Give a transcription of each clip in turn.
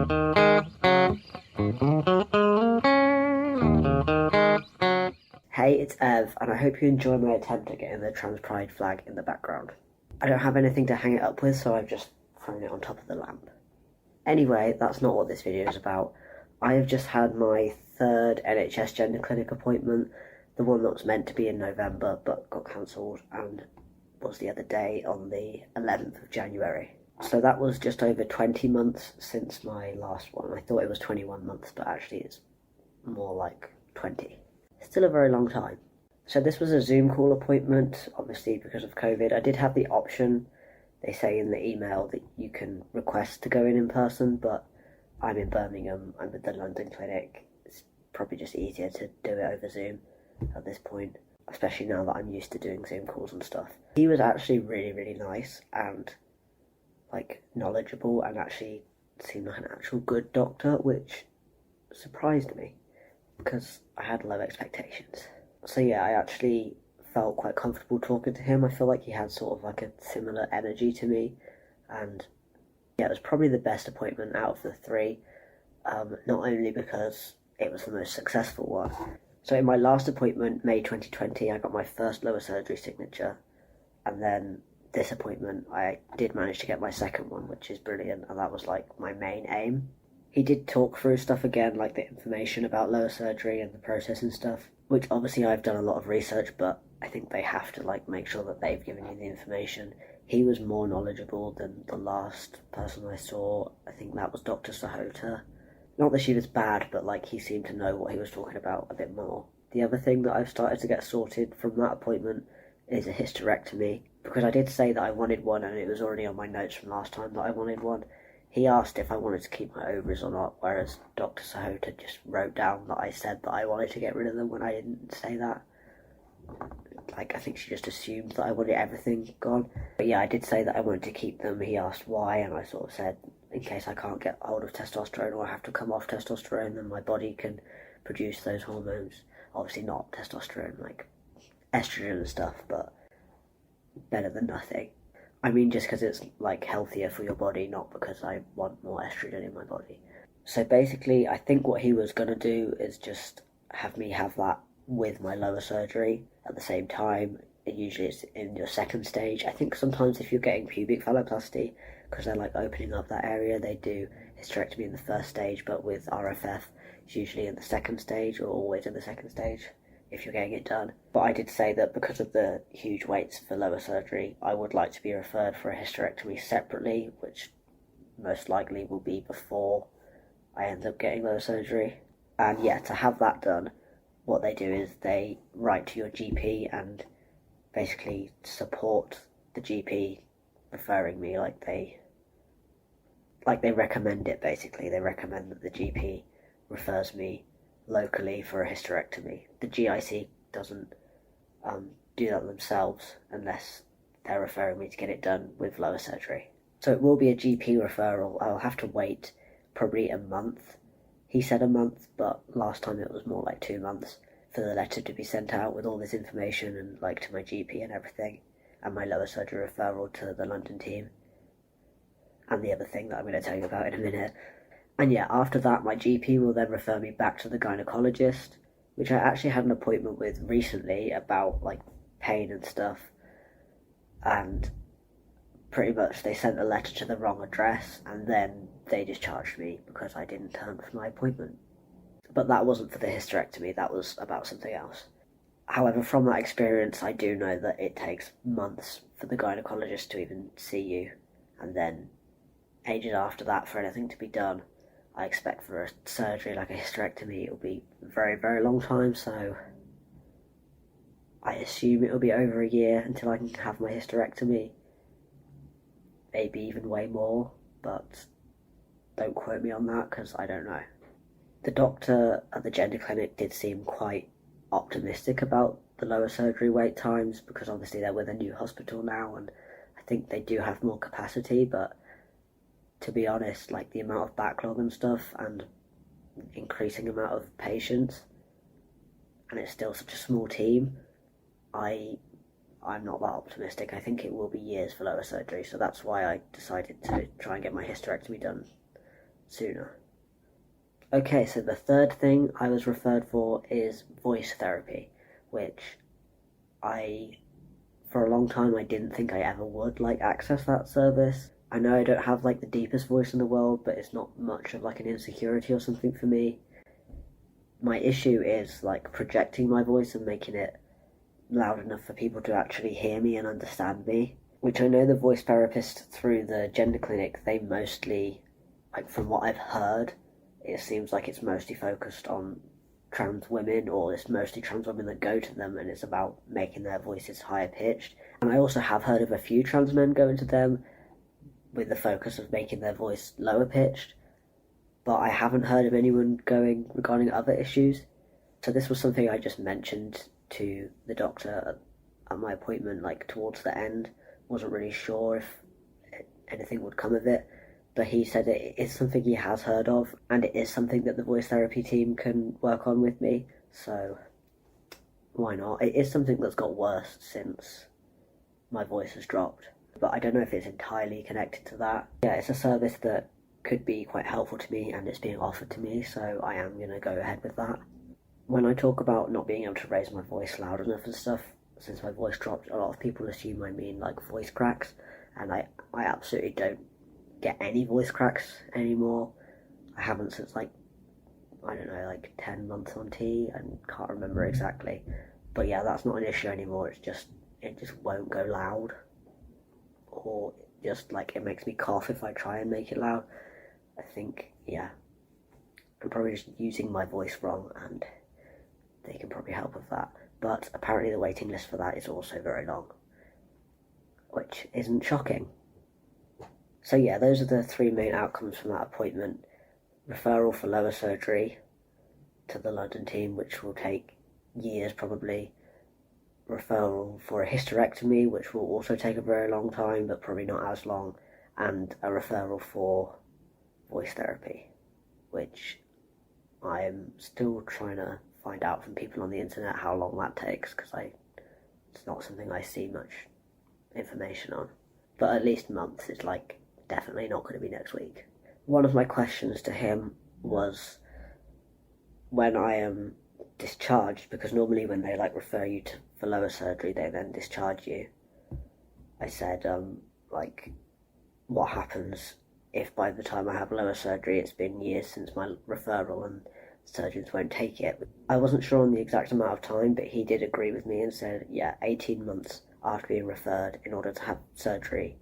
Hey, it's Ev, and I hope you enjoy my attempt at getting the trans pride flag in the background. I don't have anything to hang it up with, so I've just thrown it on top of the lamp. Anyway, that's not what this video is about. I have just had my third NHS gender clinic appointment, the one that was meant to be in November but got cancelled and was the other day on the 11th of January. So that was just over 20 months since my last one. I thought it was 21 months, but actually it's more like 20. Still a very long time. So this was a Zoom call appointment, obviously because of COVID. I did have the option, they say in the email, that you can request to go in person, but I'm in Birmingham, I'm with the London clinic. It's probably just easier to do it over Zoom at this point, especially now that I'm used to doing Zoom calls and stuff. He was actually really, really nice and like knowledgeable and actually seemed like an actual good doctor, which surprised me because I had low expectations. So yeah, I actually felt quite comfortable talking to him. I feel like he had sort of like a similar energy to me, and yeah, it was probably the best appointment out of the three, not only because it was the most successful one. So in my last appointment, May 2020, I got my first lower surgery signature, and then this appointment I did manage to get my second one, which is brilliant, and that was like my main aim. He did talk through stuff again, like the information about lower surgery and the process and stuff, which obviously I've done a lot of research, but I think they have to like make sure that they've given you the information. He was more knowledgeable than the last person I saw. I think that was Dr. Sahota. Not that she was bad, but like he seemed to know what he was talking about a bit more. The other thing that I've started to get sorted from that appointment is a hysterectomy, because I did say that I wanted one and it was already on my notes from last time that I wanted one. He asked if I wanted to keep my ovaries or not, whereas Dr. Sahota just wrote down that I said that I wanted to get rid of them when I didn't say that. Like, I think she just assumed that I wanted everything gone. But yeah, I did say that I wanted to keep them. He asked why, and I sort of said, in case I can't get hold of testosterone or I have to come off testosterone, then my body can produce those hormones. Obviously not testosterone, like estrogen and stuff, but better than nothing. I mean, just because it's like healthier for your body, not because I want more estrogen in my body. So basically, I think what he was going to do is just have me have that with my lower surgery at the same time. Usually it's in your second stage. I think sometimes if you're getting pubic phalloplasty, because they're like opening up that area, they do hysterectomy in the first stage, but with RFF, it's usually in the second stage, or always in the second stage if you're getting it done. But I did say that because of the huge waits for lower surgery, I would like to be referred for a hysterectomy separately, which most likely will be before I end up getting lower surgery. And yeah, to have that done, what they do is they write to your GP and basically support the GP referring me, like they recommend it. Basically they recommend that the GP refers me locally for a hysterectomy. The GIC doesn't do that themselves unless they're referring me to get it done with lower surgery. So it will be a GP referral. I'll have to wait probably a month. He said a month, but last time it was more like 2 months for the letter to be sent out with all this information and like to my GP and everything, and my lower surgery referral to the London team, and the other thing that I'm going to tell you about in a minute. And yeah, after that, my GP will then refer me back to the gynecologist, which I actually had an appointment with recently about like pain and stuff, and pretty much they sent a letter to the wrong address and then they discharged me because I didn't turn up for my appointment. But that wasn't for the hysterectomy, that was about something else. However, from that experience, I do know that it takes months for the gynecologist to even see you, and then ages after that for anything to be done. I expect for a surgery like a hysterectomy, it'll be a very, very long time, so I assume it'll be over a year until I can have my hysterectomy. Maybe even way more, but don't quote me on that because I don't know. The doctor at the gender clinic did seem quite optimistic about the lower surgery wait times, because obviously they're with a new hospital now and I think they do have more capacity, but to be honest, like the amount of backlog and stuff and increasing amount of patients, and it's still such a small team, I'm not that optimistic. I think it will be years for lower surgery, so that's why I decided to try and get my hysterectomy done sooner. Okay, so the third thing I was referred for is voice therapy, which for a long time I didn't think I ever would access that service. I know I don't have the deepest voice in the world, but it's not much of an insecurity or something for me. My issue is projecting my voice and making it loud enough for people to actually hear me and understand me, which I know the voice therapist through the gender clinic, they mostly, from what I've heard, it seems like it's mostly focused on trans women, or it's mostly trans women that go to them, and it's about making their voices higher pitched. And I also have heard of a few trans men going to them with the focus of making their voice lower pitched, but I haven't heard of anyone going regarding other issues. So this was something I just mentioned to the doctor at my appointment towards the end. Wasn't really sure if anything would come of it, but he said it is something he has heard of, and it is something that the voice therapy team can work on with me, so why not? It is something that's got worse since my voice has dropped, but I don't know if it's entirely connected to that. Yeah, it's a service that could be quite helpful to me, and it's being offered to me, so I am going to go ahead with that. When I talk about not being able to raise my voice loud enough and stuff, since my voice dropped, a lot of people assume I mean voice cracks, and I absolutely don't get any voice cracks anymore. I haven't since I don't know, 10 months on T, and can't remember exactly. But yeah, that's not an issue anymore. It just won't go loud, or just it makes me cough if I try and make it loud. I think, yeah, I'm probably just using my voice wrong, and they can probably help with that. But apparently the waiting list for that is also very long, which isn't shocking. So yeah, those are the three main outcomes from that appointment. Referral for lower surgery to the London team, which will take years probably. Referral for a hysterectomy, which will also take a very long time, but probably not as long. And a referral for voice therapy, which I'm still trying to find out from people on the internet how long that takes, because it's not something I see much information on. But at least months is definitely not going to be next week. One of my questions to him was when I am discharged, because normally when they refer you for lower surgery, they then discharge you. I said, what happens if by the time I have lower surgery it's been years since my referral and surgeons won't take it? I wasn't sure on the exact amount of time, but he did agree with me and said, yeah, 18 months after being referred in order to have surgery.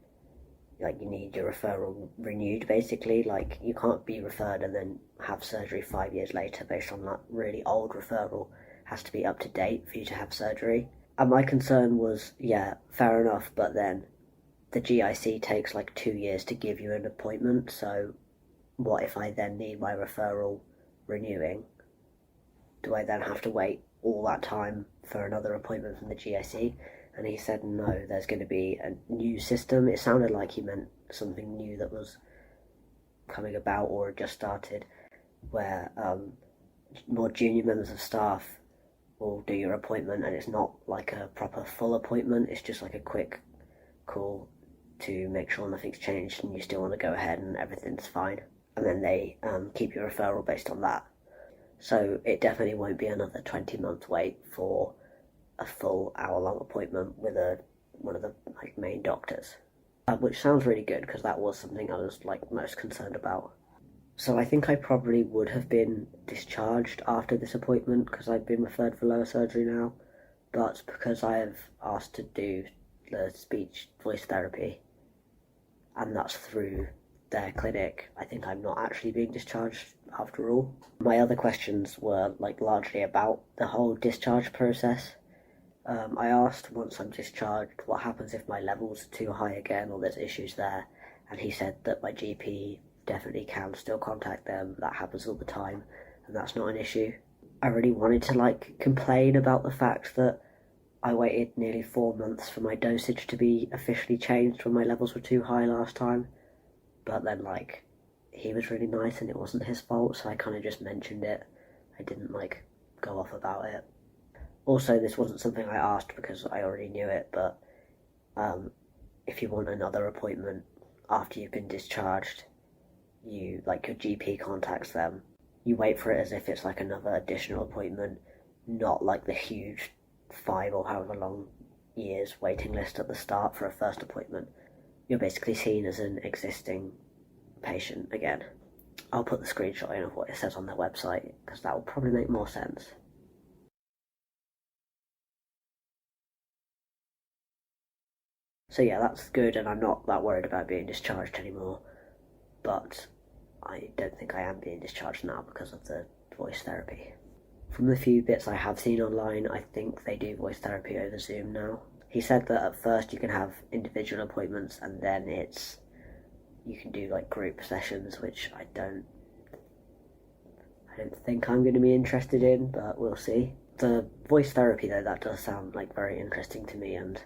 You need your referral renewed, basically. You can't be referred and then have surgery 5 years later based on that really old referral. It has to be up to date for you to have surgery. And my concern was, yeah, fair enough, but then the GIC takes 2 years to give you an appointment, so what if I then need my referral renewing? Do I then have to wait all that time for another appointment from the GIC? And he said, no, there's going to be a new system. It sounded like he meant something new that was coming about or had just started, where more junior members of staff will do your appointment, and it's not a proper full appointment. It's just a quick call to make sure nothing's changed and you still want to go ahead and everything's fine. And then they keep your referral based on that. So it definitely won't be another 20-month wait for a full hour-long appointment with one of the main doctors, which sounds really good, because that was something I was most concerned about. So I think I probably would have been discharged after this appointment, because I've been referred for lower surgery now, but because I have asked to do the speech voice therapy, and that's through their clinic, I think I'm not actually being discharged after all. My other questions were largely about the whole discharge process. I asked, once I'm discharged, what happens if my levels are too high again or there's issues there, and he said that my GP definitely can still contact them. That happens all the time, and that's not an issue. I really wanted to complain about the fact that I waited nearly 4 months for my dosage to be officially changed when my levels were too high last time, but then he was really nice and it wasn't his fault, so I kind of just mentioned it. I didn't go off about it. Also, this wasn't something I asked because I already knew it, but if you want another appointment after you've been discharged, you, like, your GP contacts them, you wait for it as if it's like another additional appointment, not like the huge 5 or however long years waiting list at the start for a first appointment. You're basically seen as an existing patient again. I'll put the screenshot in of what it says on their website, because that will probably make more sense. So yeah, that's good, and I'm not that worried about being discharged anymore, but I don't think I am being discharged now because of the voice therapy. From the few bits I have seen online, I think they do voice therapy over Zoom now. He said that at first you can have individual appointments, and then you can do like group sessions, which I don't think I'm going to be interested in, but we'll see. The voice therapy though, that does sound like very interesting to me, and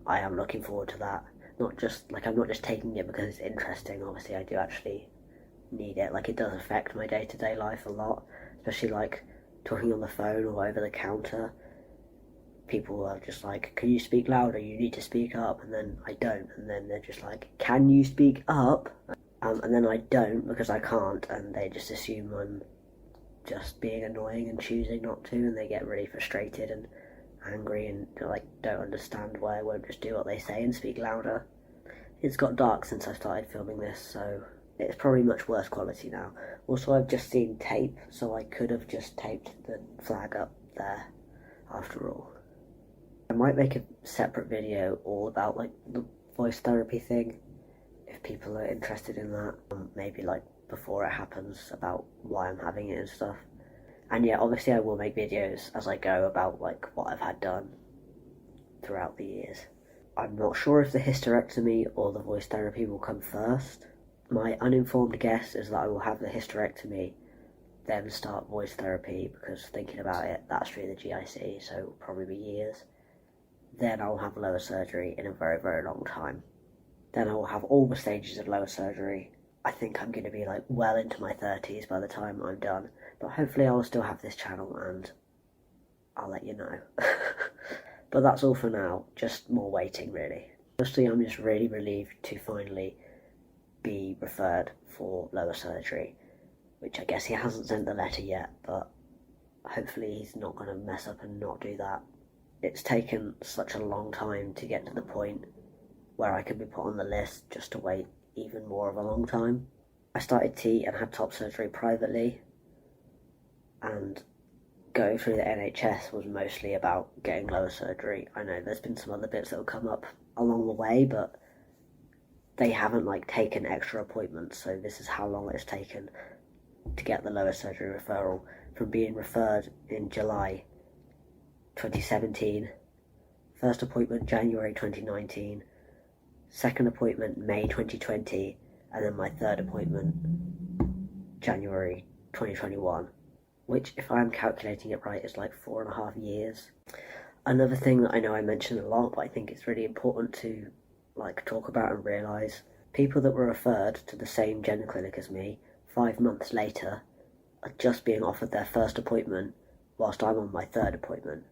I am looking forward to that. I'm not just taking it because it's interesting. Obviously I do actually need it. Like, it does affect my day-to-day life a lot, especially like talking on the phone or over the counter. People are just like, can you speak louder, you need to speak up, and then I don't, and then they're just like, can you speak up? And then I don't because I can't, and they just assume I'm just being annoying and choosing not to, and they get really frustrated and angry and like don't understand why I won't just do what they say and speak louder. It's got dark since I started filming this, so it's probably much worse quality now. Also, I've just seen tape, so I could have just taped the flag up there after all. I might make a separate video all about like the voice therapy thing if people are interested in that. Maybe like before it happens, about why I'm having it and stuff. And yeah, obviously I will make videos as I go about like what I've had done throughout the years. I'm not sure if the hysterectomy or the voice therapy will come first. My uninformed guess is that I will have the hysterectomy, then start voice therapy, because thinking about it, that's through the GIC, so it'll probably be years. Then I'll have lower surgery in a very, very long time. Then I will have all the stages of lower surgery. I think I'm going to be like well into my 30s by the time I'm done, but hopefully I will still have this channel and I'll let you know. But that's all for now, just more waiting really. Honestly, I'm just really relieved to finally be referred for lower surgery, which I guess he hasn't sent the letter yet, but hopefully he's not going to mess up and not do that. It's taken such a long time to get to the point where I could be put on the list just to wait even more of a long time. I started T and had top surgery privately, and going through the NHS was mostly about getting lower surgery. I know there's been some other bits that will come up along the way, but they haven't like taken extra appointments, so this is how long it's taken to get the lower surgery referral, from being referred in July 2017, first appointment January 2019, second appointment May 2020, and then my third appointment January 2021, which, if I'm calculating it right, is like 4.5 years. Another thing that I know I mention a lot, but I think it's really important to like talk about and realise, people that were referred to the same gender clinic as me 5 months later are just being offered their first appointment whilst I'm on my third appointment,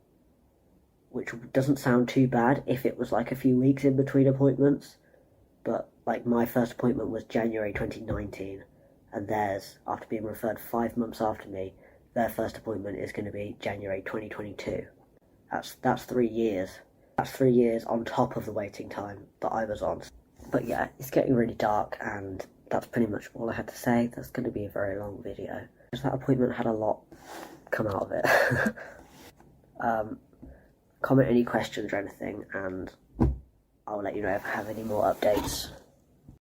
which doesn't sound too bad if it was like a few weeks in between appointments, but like my first appointment was January 2019, and theirs, after being referred 5 months after me, their first appointment is going to be January 2022. That's 3 years. That's 3 years on top of the waiting time that I was on. But yeah, it's getting really dark, and that's pretty much all I had to say. That's going to be a very long video, because that appointment had a lot come out of it. Comment any questions or anything, and I'll let you know if I have any more updates.